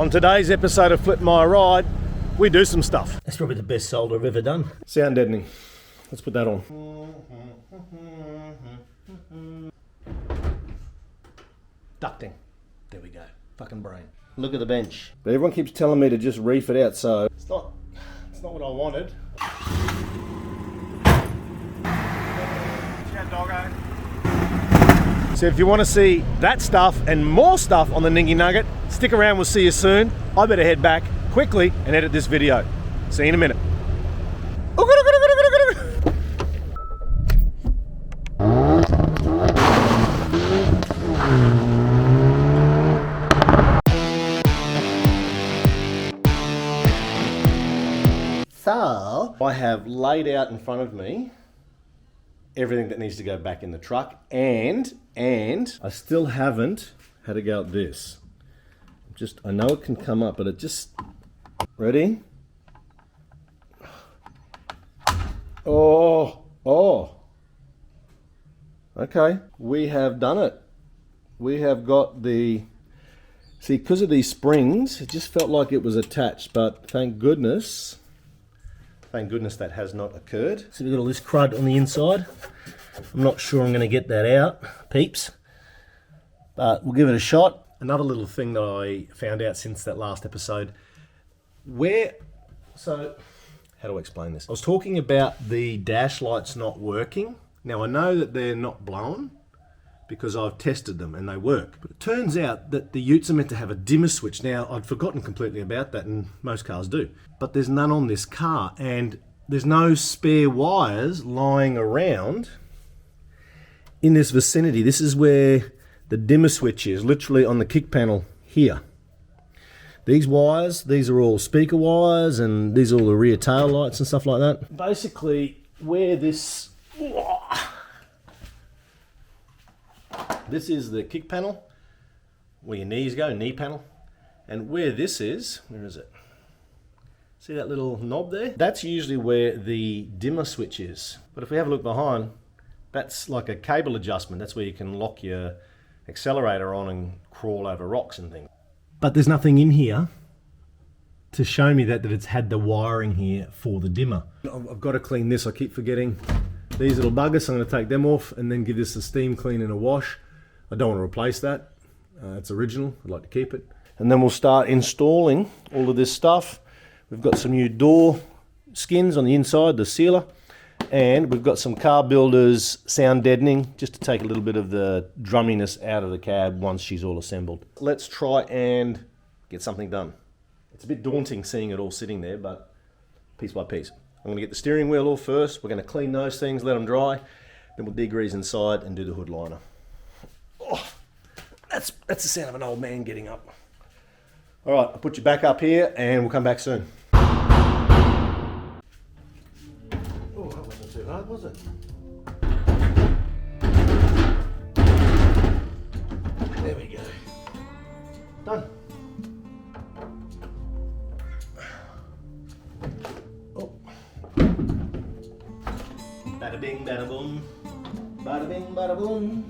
On today's episode of Flip My Ride, we do some stuff. That's probably the best solder I've ever done. Sound deadening. Let's put that on. Ducting. There we go. Fucking brain. Look at the bench. But everyone keeps telling me to just reef it out, so it's not what I wanted. Doggo. So if you want to see that stuff and more stuff on the Ningy Nugget, stick around, we'll see you soon. I better head back quickly and edit this video. See you in a minute. So, I have laid out in front of me everything that needs to go back in the truck, and I still haven't had a go at this. I know it can come up, but it just, ready? Oh, okay, we have done it. We have got see, because of these springs, it just felt like it was attached, but thank goodness that has not occurred. So we've got all this crud on the inside. I'm not sure I'm going to get that out, peeps, but we'll give it a shot. Another little thing that I found out since that last episode, so how do I explain this? I was talking about the dash lights not working. Now I know that they're not blown because I've tested them and they work, but it turns out that the utes are meant to have a dimmer switch. Now I'd forgotten completely about that, and most cars do, but there's none on this car, and there's no spare wires lying around in this vicinity. This is where the dimmer switch is, literally on the kick panel here. These wires, these are all speaker wires, and these are all the rear tail lights and stuff like that. Basically, where this is the kick panel, where your knees go, knee panel, and where this is, where is it? See that little knob there? That's usually where the dimmer switch is. But if we have a look behind, that's like a cable adjustment. That's where you can lock your accelerator on and crawl over rocks and things. But there's nothing in here to show me that it's had the wiring here for the dimmer. I've got to clean this. I keep forgetting these little buggers. So I'm going to take them off and then give this a steam clean and a wash. I don't want to replace that. It's original. I'd like to keep it. And then we'll start installing all of this stuff. We've got some new door skins on the inside, the sealer. And we've got some Carbuilders sound deadening, just to take a little bit of the drumminess out of the cab once she's all assembled. Let's try and get something done. It's a bit daunting seeing it all sitting there, but piece by piece. I'm going to get the steering wheel off first. We're going to clean those things, let them dry. Then we'll degrease inside and do the hood liner. Oh, that's the sound of an old man getting up. All right, I'll put you back up here and we'll come back soon. Too hard, was it? There we go. Done. Oh. Bada bing, bada boom. Bada bing, bada boom.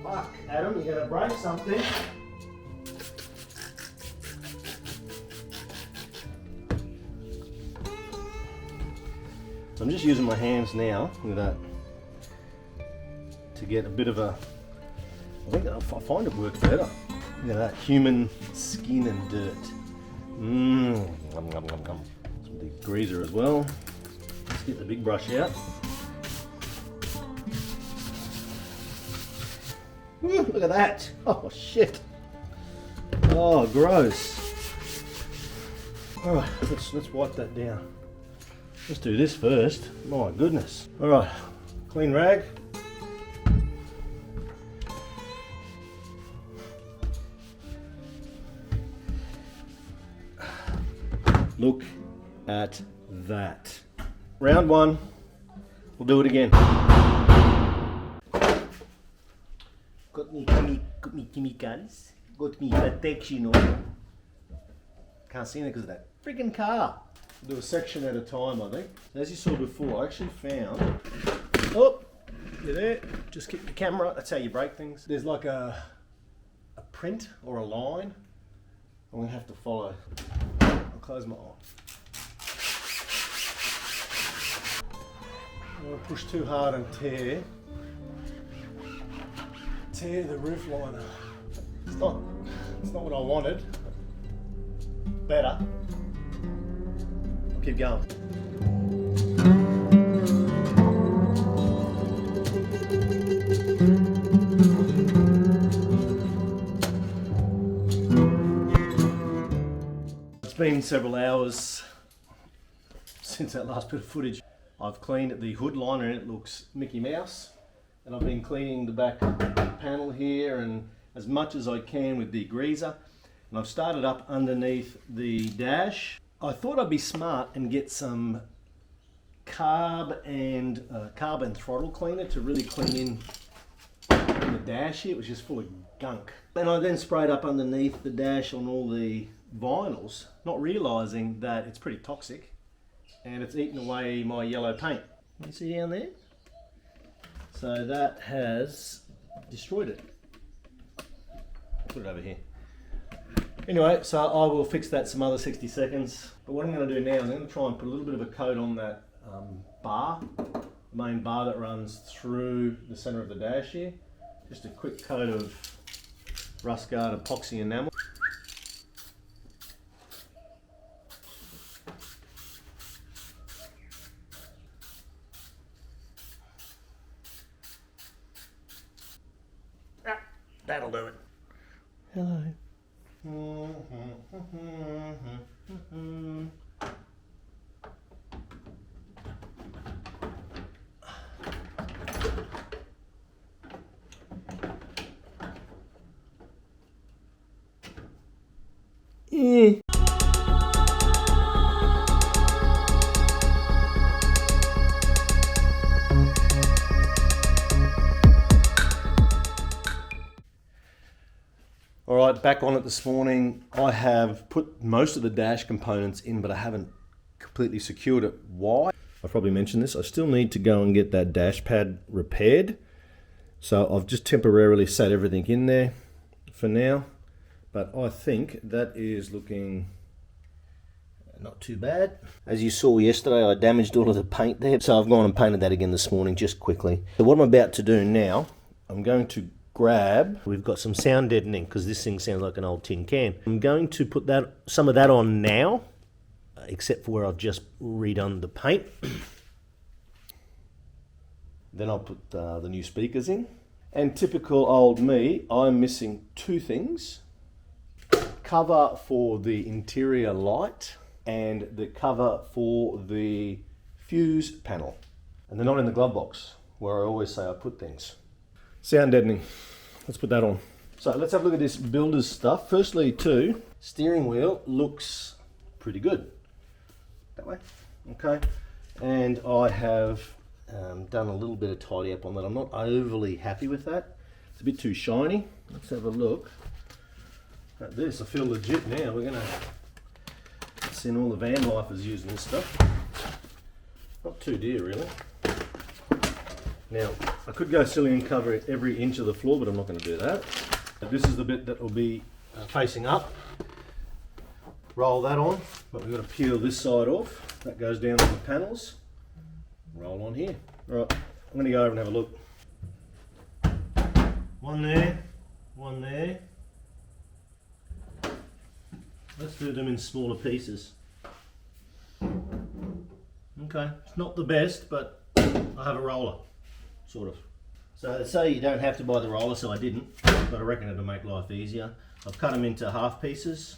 Fuck, Adam, you gotta break something. So I'm just using my hands now, look at that, to get a bit of a, I find it works better. Look at that, human skin and dirt. Some degreaser as well. Let's get the big brush out. Ooh, look at that, oh shit. Oh, gross. All right, let's wipe that down. Let's do this first. My goodness. All right, clean rag. Look at that. Round one. We'll do it again. Got me chemicals. Got me protection on. Can't see it because of that freaking car. We'll do a section at a time, I think. As you saw before, I actually found, You there? Just keep the camera. That's how you break things. There's like a print or a line. I'm gonna have to follow. I'll close my eye. I don't want to push too hard and tear the roof liner. It's not what I wanted. Better. I'll keep going. It's been several hours since that last bit of footage. I've cleaned the hood liner and it looks Mickey Mouse. And I've been cleaning the back panel here and as much as I can with degreaser. And I've started up underneath the dash. I thought I'd be smart and get some carb and throttle cleaner to really clean in the dash here. It was just full of gunk. And I then sprayed up underneath the dash on all the vinyls, not realizing that it's pretty toxic and it's eaten away my yellow paint. You see down there? So that has destroyed it. Put it over here. Anyway, so I will fix that some other 60 seconds. But what I'm going to do now is I'm going to try and put a little bit of a coat on that bar, the main bar that runs through the center of the dash here. Just a quick coat of rust guard epoxy enamel. That'll do it. Hello. All right, back on it this morning. I have put most of the dash components in, but I haven't completely secured it. Why? I've probably mentioned this. I still need to go and get that dash pad repaired. So I've just temporarily set everything in there for now. But I think that is looking not too bad. As you saw yesterday, I damaged all of the paint there. So I've gone and painted that again this morning just quickly. So what I'm about to do now, I'm going to we've got some sound deadening because this thing sounds like an old tin can. I'm going to put some of that on now, except for where I've just redone the paint. Then I'll put the new speakers in. And typical old me, I'm missing two things. Cover for the interior light and the cover for the fuse panel. And they're not in the glove box where I always say I put things. Sound deadening, let's put that on. So let's have a look at this Builders stuff. Firstly, too, steering wheel looks pretty good. That way, okay. And I have done a little bit of tidy up on that. I'm not overly happy with that. It's a bit too shiny. Let's have a look at this. I feel legit now. We're gonna send all the van lifers using this stuff. Not too dear, really. Now, I could go silly and cover every inch of the floor, but I'm not going to do that. This is the bit that will be facing up. Roll that on, but we've got to peel this side off. That goes down on the panels. Roll on here. All right, I'm going to go over and have a look. One there, one there. Let's do them in smaller pieces. Okay, it's not the best, but I have a roller. Sort of. So they say you don't have to buy the roller, so I didn't, but I reckon it'll make life easier. I've cut them into half pieces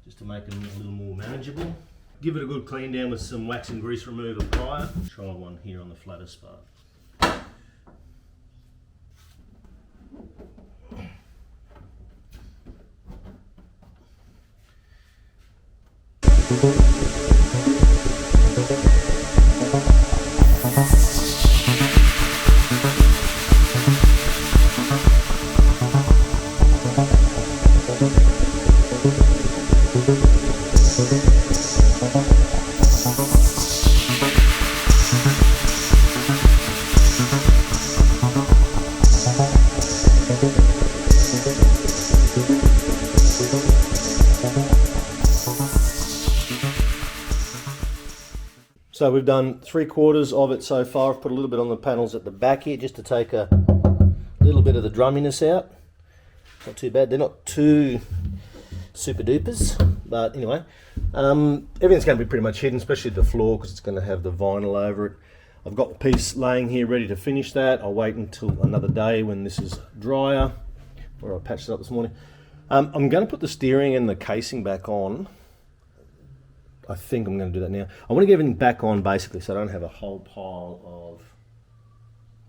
just to make them a little more manageable. Give it a good clean down with some wax and grease remover prior. Try one here on the flattest part. So we've done 3/4 of it so far. I've put a little bit on the panels at the back here just to take a little bit of the drumminess out. Not too bad. They're not too super dupers, but anyway, everything's going to be pretty much hidden, especially the floor, because it's going to have the vinyl over it. I've got the piece laying here ready to finish that. I'll wait until another day when this is drier, where I patched it up this morning. I'm going to put the steering and the casing back on. I think I'm going to do that now. I want to get everything back on basically, so I don't have a whole pile of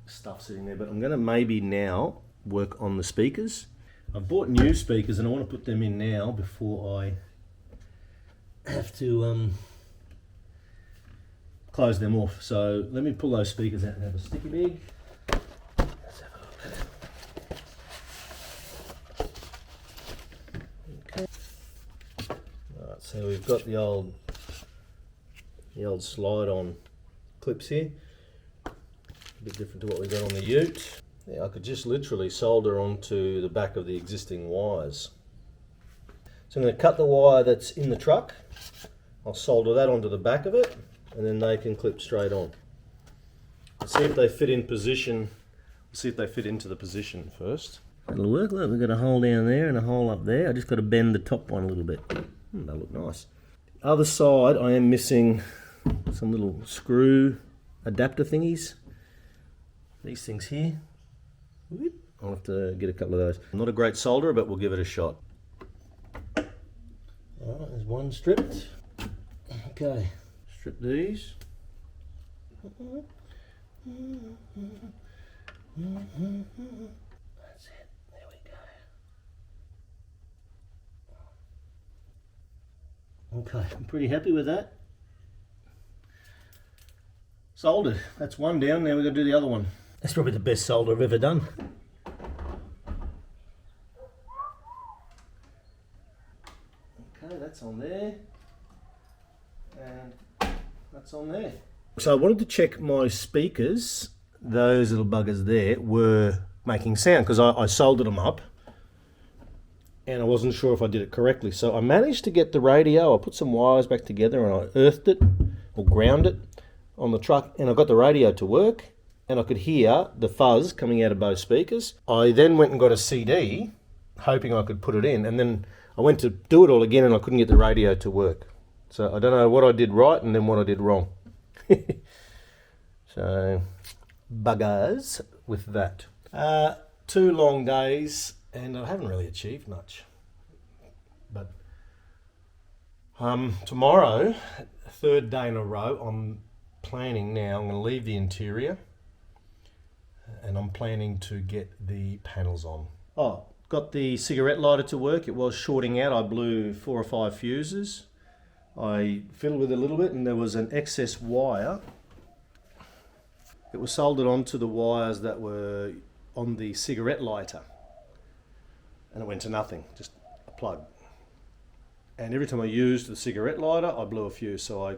stuff sitting there, but I'm going to maybe now work on the speakers. I've bought new speakers and I want to put them in now before I have to close them off. So let me pull those speakers out and have a sticky bag. Let's have a look. Okay. Alright, so we've got the old slide-on clips here. A bit different to what we got on the Ute. Yeah, I could just literally solder onto the back of the existing wires. So I'm going to cut the wire that's in the truck. I'll solder that onto the back of it, and then they can clip straight on. Let's see if they fit in position. Let's see if they fit into the position first. It'll work. Look, we've got a hole down there and a hole up there. I just got to bend the top one a little bit. They look nice. Other side, I am missing some little screw adapter thingies. These things here. I'll have to get a couple of those. I'm not a great solderer, but we'll give it a shot. Alright, there's one stripped. Okay, strip these. That's it, there we go. Okay, I'm pretty happy with that. Soldered, that's one down, now we're going to do the other one. That's probably the best solder I've ever done. Okay, that's on there. And that's on there. So I wanted to check my speakers, those little buggers there, were making sound, because I soldered them up and I wasn't sure if I did it correctly. So I managed to get the radio, I put some wires back together and I earthed it, or ground it, on the truck, and I got the radio to work. And I could hear the fuzz coming out of both speakers. I then went and got a CD, hoping I could put it in, and then I went to do it all again and I couldn't get the radio to work. So I don't know what I did right and then what I did wrong. So, buggers with that. 2 long days and I haven't really achieved much. But tomorrow, 3rd day in a row, I'm planning now, I'm going to leave the interior. And I'm planning to get the panels on. Oh, got the cigarette lighter to work. It was shorting out. I blew 4 or 5 fuses. I fiddled with it a little bit and there was an excess wire. It was soldered onto the wires that were on the cigarette lighter. And it went to nothing, just a plug. And every time I used the cigarette lighter, I blew a fuse. So I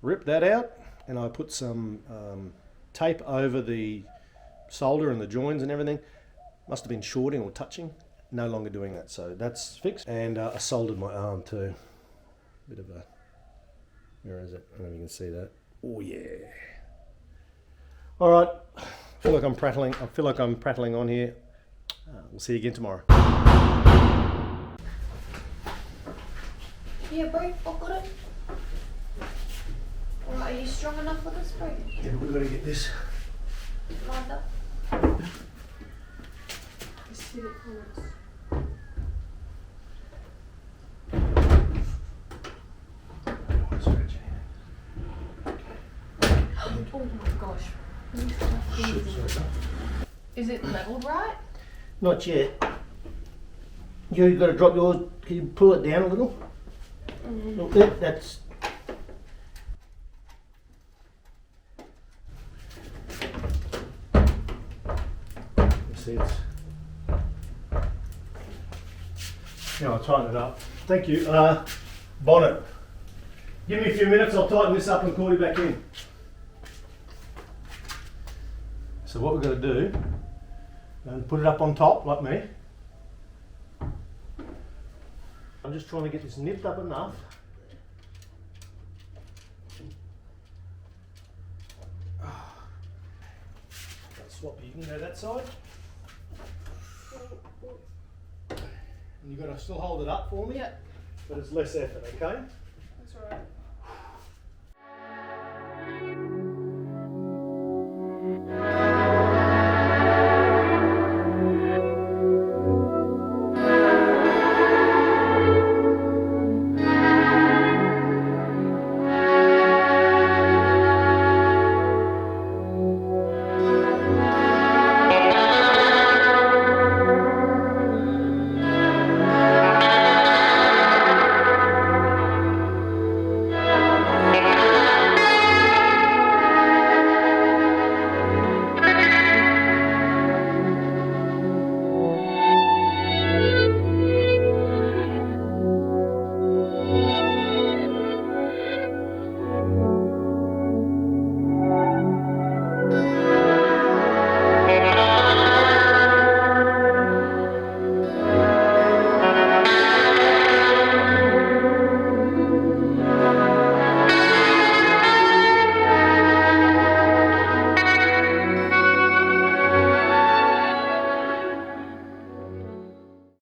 ripped that out and I put some tape over the solder and the joins and everything. Must have been shorting or touching. No longer doing that, so that's fixed. And I soldered my arm too. Bit of a, where is it? I don't know if you can see that. Oh yeah. All right. I feel like I'm prattling on here. We'll see you again tomorrow. Yeah, bro, I've got it. Alright, are you strong enough for this, bro? Yeah, we've got to get this Lined up. Let's see the corners. Oh my gosh. Is it leveled right? Not yet. You've got to drop yours. Can you pull it down a little? Look there, that's... See, it's... Yeah, I'll tighten it up. Thank you. Bonnet. Give me a few minutes, I'll tighten this up and call you back in. So what we're going to do, and put it up on top, like me. I'm just trying to get this nipped up enough swap you. You can go that side. And you've got to still hold it up for me. Yep. But it's less effort, okay? That's alright.